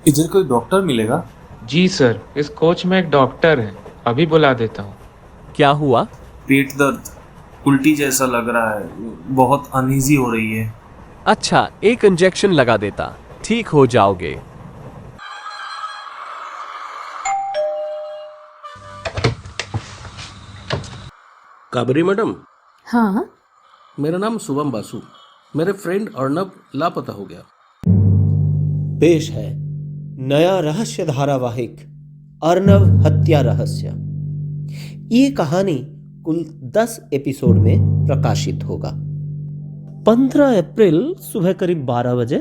इधर कोई डॉक्टर मिलेगा? जी सर, इस कोच में एक डॉक्टर है, अभी बुला देता हूँ। क्या हुआ? पेट दर्द, उल्टी जैसा लग रहा है, बहुत अनईजी हो रही है। अच्छा, एक इंजेक्शन लगा देता, ठीक हो जाओगे। काबरी मैडम, हाँ। मेरा नाम शुभम बासु। मेरे फ्रेंड अर्नब लापता हो गया। पेश है नया रहस्य धारावाहिक अर्नव हत्या रहस्य। ये कहानी कुल 10 एपिसोड में प्रकाशित होगा। 15 अप्रैल सुबह करीब 12 बजे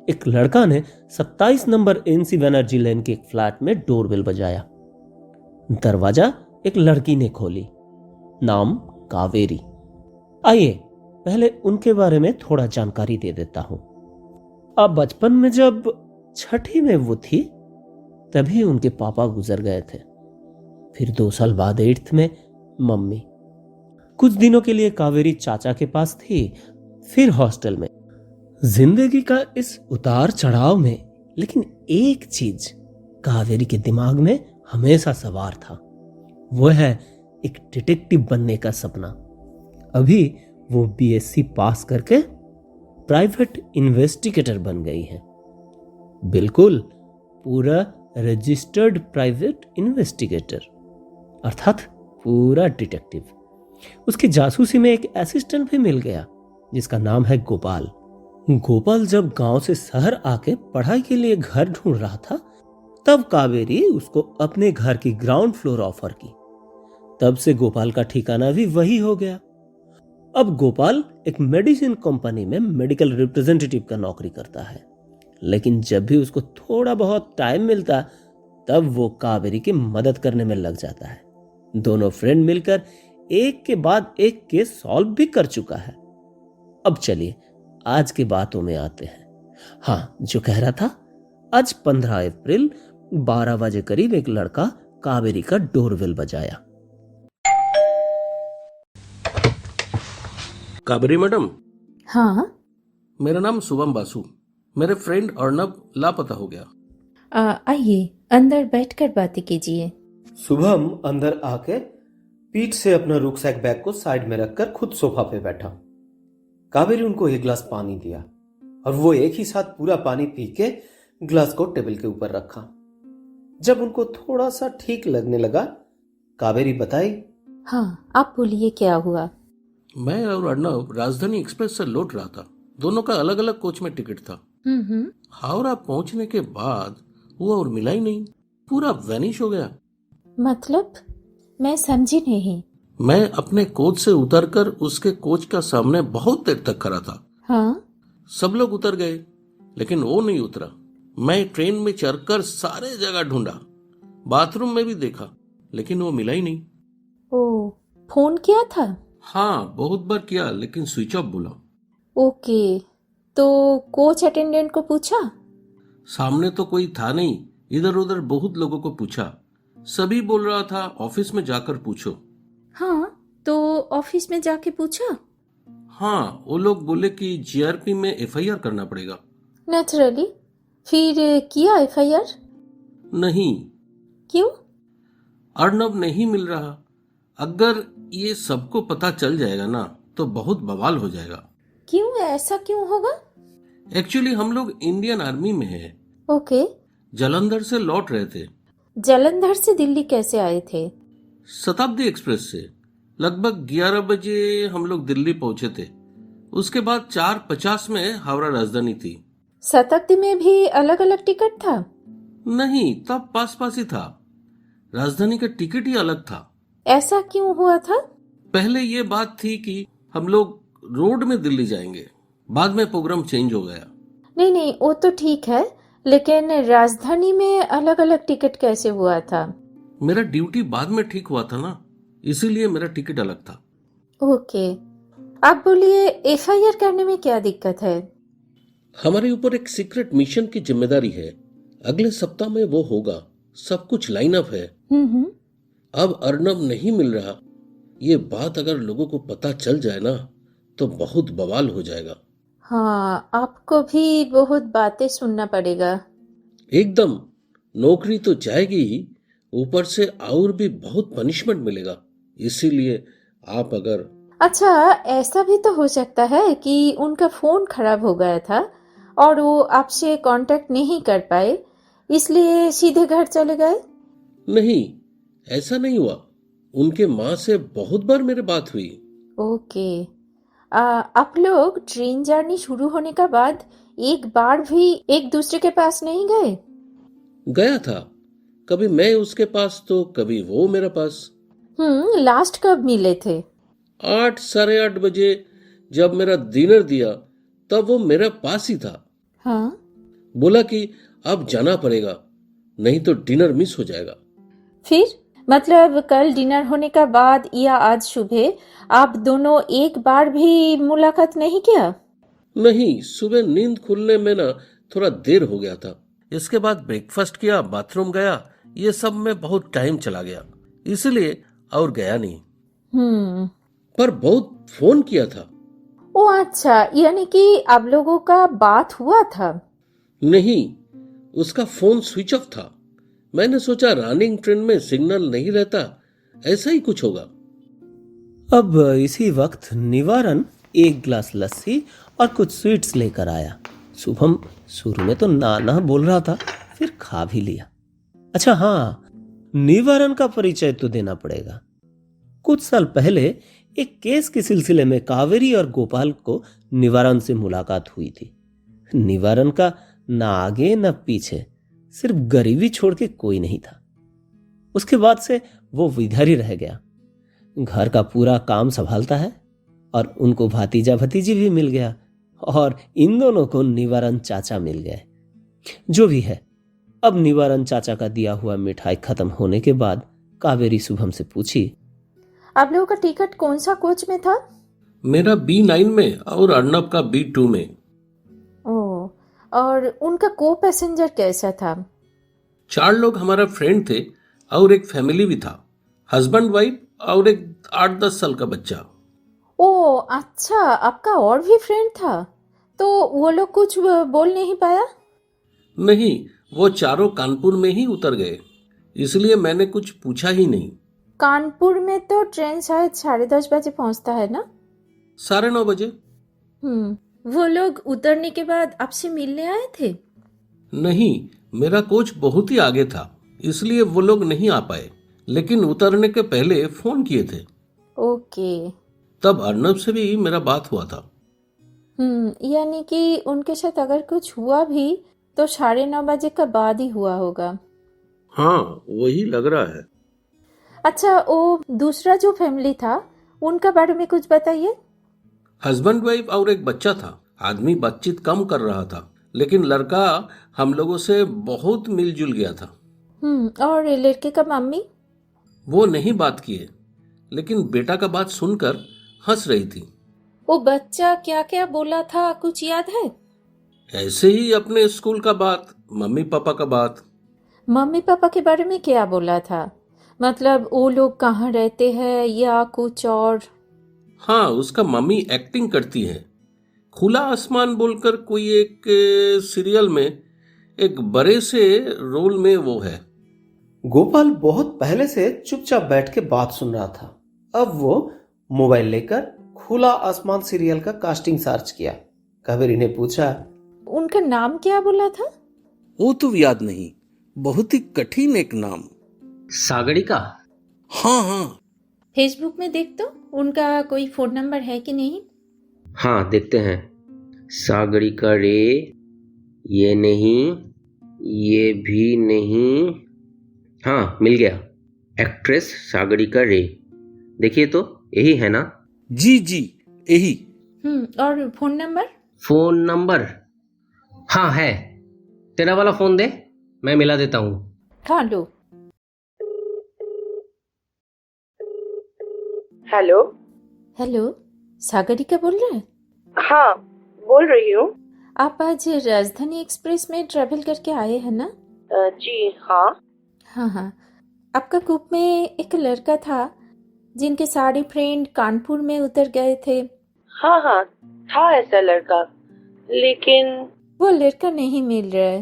एक लड़का ने 27 नंबर एनसी बनर्जी लेन के एक फ्लैट में डोरबेल बजाया। दरवाजा एक लड़की ने खोली, नाम कावेरी। आइए पहले उनके बारे में थोड़ा जानकारी दे देता हूं। अब बचपन में जब छठी में वो थी तभी उनके पापा गुजर गए थे। फिर 2 साल बाद 8th में मम्मी। कुछ दिनों के लिए कावेरी चाचा के पास थी, फिर हॉस्टल में। जिंदगी का इस उतार चढ़ाव में लेकिन एक चीज कावेरी के दिमाग में हमेशा सवार था, वो है एक डिटेक्टिव बनने का सपना। अभी वो बीएससी पास करके प्राइवेट इन्वेस्टिगेटर बन गई है। बिल्कुल पूरा रजिस्टर्ड प्राइवेट इन्वेस्टिगेटर, अर्थात पूरा डिटेक्टिव। उसकी जासूसी में एक असिस्टेंट भी मिल गया जिसका नाम है गोपाल। गोपाल जब गांव से शहर आके पढ़ाई के लिए घर ढूंढ रहा था तब कावेरी उसको अपने घर की ग्राउंड फ्लोर ऑफर की। तब से गोपाल का ठिकाना भी वही हो गया। अब गोपाल एक मेडिसिन कंपनी में मेडिकल रिप्रेजेंटेटिव का नौकरी करता है, लेकिन जब भी उसको थोड़ा बहुत टाइम मिलता तब वो कावेरी की मदद करने में लग जाता है। दोनों फ्रेंड मिलकर एक के बाद एक केस सॉल्व भी कर चुका है। अब चलिए आज की बातों में आते हैं। हाँ, जो कह रहा था, आज 15 अप्रैल 12 बजे करीब एक लड़का कावेरी का डोरबेल बजाया। काबरी मैडम, हाँ। मेरा नाम शुभम बासु। मेरे फ्रेंड अर्नब लापता हो गया। आइए अंदर बैठकर बातें कीजिए। शुभम अंदर आके पीठ से अपना रुकसैक बैग को साइड में रखकर खुद सोफा पे बैठा। कावेरी उनको एक गिलास पानी दिया और वो एक ही साथ पूरा पानी पी के गिलास को टेबल के ऊपर रखा। जब उनको थोड़ा सा ठीक लगने लगा, कावेरी बताई, हाँ, आप बोलिए क्या हुआ। मैं और अर्नब राजधानी एक्सप्रेस से लौट रहा था। दोनों का अलग अलग कोच में टिकट था। हावड़ा पहुंचने के बाद वो और मिला ही नहीं, पूरा वैनिश हो गया। मतलब मैं समझी नहीं। मैं अपने कोच से उतरकर उसके कोच का सामने बहुत देर तक खड़ा था। हाँ। सब लोग उतर गए लेकिन वो नहीं उतरा। मैं ट्रेन में चढ़कर सारे जगह ढूंढा, बाथरूम में भी देखा, लेकिन वो मिला ही नहीं। ओ, फोन किया था? हाँ, बहुत बार किया लेकिन स्विच ऑफ बोला। ओके, तो कोच अटेंडेंट को पूछा? सामने तो कोई था नहीं, इधर उधर बहुत लोगों को पूछा। सभी बोल रहा था ऑफिस में जाकर पूछो। हाँ, तो ऑफिस में जाके पूछा? हाँ, वो लोग बोले कि जीआरपी में एफआईआर करना पड़ेगा। नेचुरली। फिर किया एफआईआर? नहीं, क्यों? अर्नब नहीं मिल रहा। अगर ये सबको पता चल जाएगा ना तो बहुत बवाल हो जाएगा। क्यों, ऐसा क्यों होगा? एक्चुअली हम लोग इंडियन आर्मी में हैं। ओके। जालंधर से लौट रहे थे। जालंधर से दिल्ली कैसे आए थे? शताब्दी एक्सप्रेस से। लगभग 11 बजे हम लोग दिल्ली पहुंचे थे। उसके बाद 4:50 में हावड़ा राजधानी थी। शताब्दी में भी अलग अलग टिकट था? नहीं, तब पास पास ही था। राजधानी का टिकट ही अलग था। ऐसा क्यों हुआ था? पहले ये बात थी कि हम लोग रोड में दिल्ली जाएंगे, बाद में प्रोग्राम चेंज हो गया। नहीं नहीं, वो तो ठीक है, लेकिन राजधानी में अलग अलग टिकट कैसे हुआ था? मेरा ड्यूटी बाद में ठीक हुआ था ना, इसीलिए मेरा टिकट अलग था। ओके, आप बोलिए एफआईआर करने में क्या दिक्कत है? हमारे ऊपर एक सीक्रेट मिशन की जिम्मेदारी है। अगले सप्ताह में वो होगा। सब कुछ लाइन अप है। अब अर्नब नहीं मिल रहा, ये बात अगर लोगों को पता चल जाए ना तो बहुत बवाल हो जाएगा। हाँ, आपको भी बहुत बातें सुनना पड़ेगा। एकदम, नौकरी तो जाएगी ही, ऊपर से और भी बहुत पनिशमेंट मिलेगा। इसीलिए आप अगर अच्छा, ऐसा भी तो हो सकता है कि उनका फोन खराब हो गया था और वो आपसे कांटेक्ट नहीं कर पाए, इसलिए सीधे घर चले गए। नहीं, ऐसा नहीं हुआ। उनके माँ से बहुत बार मेरी बात हुई। ओके। आप लोग ट्रेन जर्नी शुरू होने का बाद एक बार भी एक दूसरे के पास नहीं गए? गया था, कभी मैं उसके पास तो कभी वो मेरे पास। लास्ट कब मिले थे? 8 साढ़े 8 बजे जब मेरा डिनर दिया तब वो मेरे पास ही था। हाँ। बोला कि अब जाना पड़ेगा, नहीं तो डिनर मिस हो जाएगा। फिर मतलब कल डिनर होने का बाद या आज सुबह आप दोनों एक बार भी मुलाकात नहीं किया? नहीं, सुबह नींद खुलने में ना थोड़ा देर हो गया था। इसके बाद ब्रेकफास्ट किया, बाथरूम गया, ये सब में बहुत टाइम चला गया, इसलिए और गया नहीं। पर बहुत फोन किया था। ओ अच्छा, यानी कि आप लोगों का बात हुआ था? नहीं, उसका फोन स्विच ऑफ था। मैंने सोचा रनिंग ट्रेन में सिग्नल नहीं रहता, ऐसा ही कुछ होगा। अब इसी वक्त निवारण एक गिलास लस्सी और कुछ स्वीट्स लेकर आया। शुभम शुरू में तो ना ना बोल रहा था, फिर खा भी लिया। अच्छा हाँ, निवारण का परिचय तो देना पड़ेगा। कुछ साल पहले एक केस के सिलसिले में कावेरी और गोपाल को निवारण से मुलाकात हुई थी। निवारण का ना आगे न पीछे, सिर्फ गरीबी छोड़ के कोई नहीं था। उसके बाद से वो इधर ही रह गया, घर का पूरा काम संभालता है और उनको भतीजा भतीजी भी मिल गया और इन दोनों को निवारण चाचा मिल गए। जो भी है, अब निवारण चाचा का दिया हुआ मिठाई खत्म होने के बाद कावेरी शुभम से पूछी, आप लोगों का टिकट कौन सा कोच में था? मेरा B9 में और अर्नब का B2 में। ओ, और उनका को पैसेंजर कैसा था? 4 लोग हमारा फ्रेंड थे और एक फैमिली भी था, हस्बैंड वाइफ और एक 8-10 साल का बच्चा। ओ अच्छा, आपका और भी फ्रेंड था, तो वो लोग कुछ बोल नहीं पाया? नहीं, वो चारों कानपुर में ही उतर गए, इसलिए मैंने कुछ पूछा ही नहीं। कानपुर में तो ट्रेन शायद 10:30 बजे पहुंचता है ना? 9:30 बजे। वो लोग उतरने के बाद आपसे मिलने आए थे? नहीं, मेरा कोच बहुत ही आगे था, इसलिए वो लोग नहीं आ पाए, लेकिन उतरने के पहले फोन किए थे। ओके। तब अर्नब से भी मेरा बात हुआ था। यानी कि उनके साथ अगर कुछ हुआ भी तो 9:30 बजे का बाद ही हुआ होगा। हाँ, वही लग रहा है। अच्छा, वो दूसरा जो फैमिली था उनका बारे में कुछ बताइए। हस्बैंड वाइफ और एक बच्चा था। आदमी बातचीत कम कर रहा था, लेकिन लड़का हम लोगों से बहुत मिलजुल गया था। और लड़के का मम्मी? वो नहीं बात किए, लेकिन बेटा का बात सुनकर हंस रही थी। वो बच्चा क्या क्या बोला था, कुछ याद है? ऐसे ही अपने स्कूल का बात, मम्मी पापा का बात। मम्मी पापा के बारे में क्या बोला था? मतलब वो लोग कहाँ रहते हैं या कुछ और? हाँ, उसका मम्मी एक्टिंग करती है। खुला आसमान बोलकर कोई एक सीरियल में एक बड़े से रोल में वो है। गोपाल बहुत पहले से चुपचाप बैठ के बात सुन रहा था। अब वो मोबाइल लेकर खुला आसमान सीरियल का कास्टिंग सर्च किया। कावेरी ने पूछा, उनका नाम क्या बोला था? वो तो याद नहीं, बहुत ही कठिन एक नाम। सागरिका। हाँ हाँ, फेसबुक में देख तो, उनका कोई फोन नंबर है कि नहीं? हाँ, देखते हैं। सागरिका रे, ये नहीं, ये भी नहीं। हाँ, मिल गया। एक्ट्रेस सागरिका रे, देखिए तो, यही है ना? जी जी, यही। और फोन नंबर? फोन नंबर हाँ है। तेरा वाला फोन दे, मैं मिला देता हूँ। हाँ लो। हेलो। हेलो, सागरिका बोल रहे हैं? हाँ, बोल रही हूँ। आप आज राजधानी एक्सप्रेस में ट्रैवल करके आए हैं ना? जी हाँ। हाँ, आपका ग्रुप में एक लड़का था जिनके सारे फ्रेंड कानपुर में उतर गए थे। हाँ, था ऐसा लड़का, लेकिन वो लड़का नहीं मिल रहा है।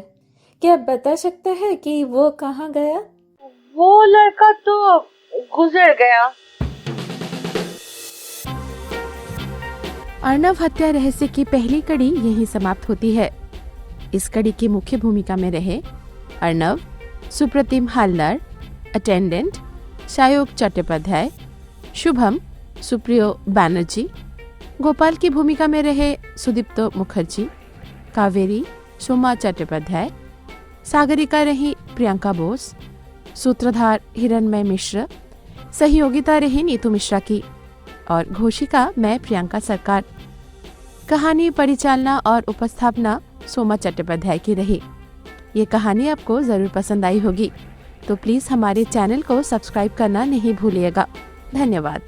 क्या बता सकता है कि वो कहाँ गया? वो लड़का तो गुजर गया। अर्णव हत्या रहस्य की पहली कड़ी यहीं समाप्त होती है। इस कड़ी की मुख्य भूमिका में रहे अर्णव, सुप्रतिम हालदार, अटेंडेंट शायोग चट्टोपाध्याय, शुभम सुप्रियो बैनर्जी, गोपाल की भूमिका में रहे सुदीप्त मुखर्जी, कावेरी सोमा चट्टोपाध्याय, सागरिका रही प्रियंका बोस, सूत्रधार हिरणमय मिश्र, सहयोगिता रही नीतू मिश्रा की और घोषिका मैं प्रियंका सरकार। कहानी परिचालना और उपस्थापना सोमा चट्टोपाध्याय की रही। ये कहानी आपको ज़रूर पसंद आई होगी, तो प्लीज़ हमारे चैनल को सब्सक्राइब करना नहीं भूलिएगा। धन्यवाद।